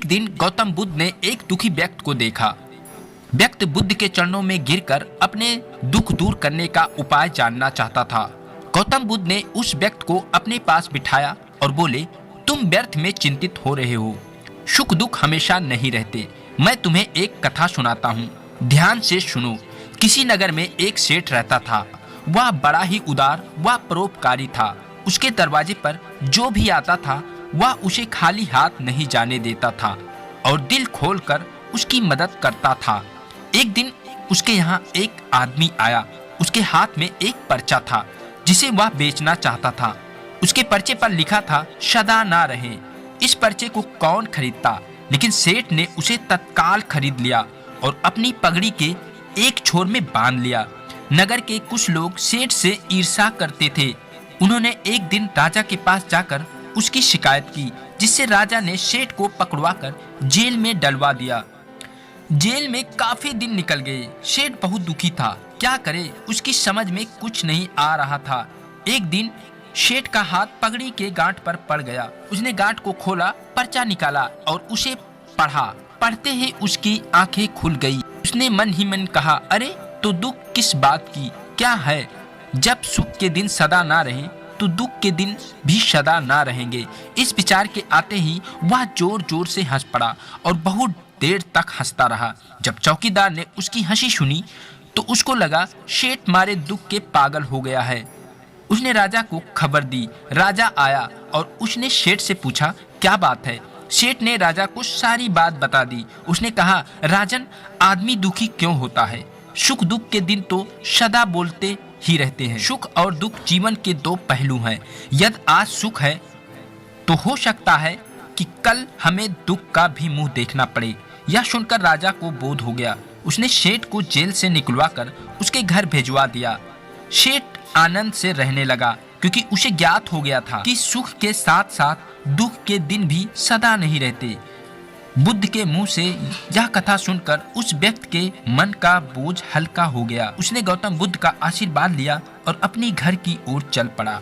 एक दिन गौतम बुद्ध ने एक दुखी व्यक्ति को देखा। व्यक्ति बुद्ध के चरणों में गिरकर अपने दुख दूर करने का उपाय जानना चाहता था। गौतम बुद्ध ने उस व्यक्ति को अपने पास बिठाया और बोले, तुम व्यर्थ में चिंतित हो रहे हो। सुख दुख हमेशा नहीं रहते। मैं तुम्हें एक कथा सुनाता हूँ, ध्यान से सुनो। किसी नगर में एक सेठ रहता था। वह बड़ा ही उदार व परोपकारी था। उसके दरवाजे पर जो भी आता था वह उसे खाली हाथ नहीं जाने देता था और दिल खोलकर उसकी मदद करता था। एक दिन उसके यहाँ एक आदमी आया। उसके हाथ में एक पर्चा था जिसे वह बेचना चाहता था। उसके पर्चे पर लिखा था, सदा ना रहे। इस पर्चे को कौन खरीदता, लेकिन सेठ ने उसे तत्काल खरीद लिया और अपनी पगड़ी के एक छोर में बांध लिया। नगर के कुछ लोग सेठ से ईर्ष्या करते थे। उन्होंने एक दिन राजा के पास जाकर उसकी शिकायत की, जिससे राजा ने सेठ को पकड़वाकर जेल में डलवा दिया। जेल में काफी दिन निकल गए। सेठ बहुत दुखी था, क्या करे उसकी समझ में कुछ नहीं आ रहा था। एक दिन सेठ का हाथ पगड़ी के गांठ पर पड़ गया। उसने गांठ को खोला, पर्चा निकाला और उसे पढ़ा। पढ़ते ही उसकी आंखें खुल गई। उसने मन ही मन कहा, अरे तो दुख किस बात की, क्या है? जब सुख के दिन सदा ना रहे तो दुख के दिन भी सदा ना रहेंगे। इस विचार के आते ही वह जोर जोर से हंस पड़ा और बहुत देर तक हंसता रहा। जब चौकीदार ने उसकी हंसी सुनी तो उसको लगा सेठ मारे दुख के पागल हो गया है। उसने राजा को खबर दी। राजा आया और उसने सेठ से पूछा, क्या बात है? सेठ ने राजा को सारी बात बता दी। उसने कहा, राजन, आदमी दुखी क्यों होता है? सुख दुख के दिन तो सदा बोलते ही रहते हैं। सुख और दुख जीवन के दो पहलू हैं। यदि आज सुख है तो हो सकता है कि कल हमें दुख का भी मुंह देखना पड़े। यह सुनकर राजा को बोध हो गया। उसने सेठ को जेल से निकलवाकर उसके घर भेजवा दिया। सेठ आनंद से रहने लगा, क्योंकि उसे ज्ञात हो गया था कि सुख के साथ साथ दुख के दिन भी सदा नहीं रहते। बुद्ध के मुंह से यह कथा सुनकर उस व्यक्ति के मन का बोझ हल्का हो गया। उसने गौतम बुद्ध का आशीर्वाद लिया और अपनी घर की ओर चल पड़ा।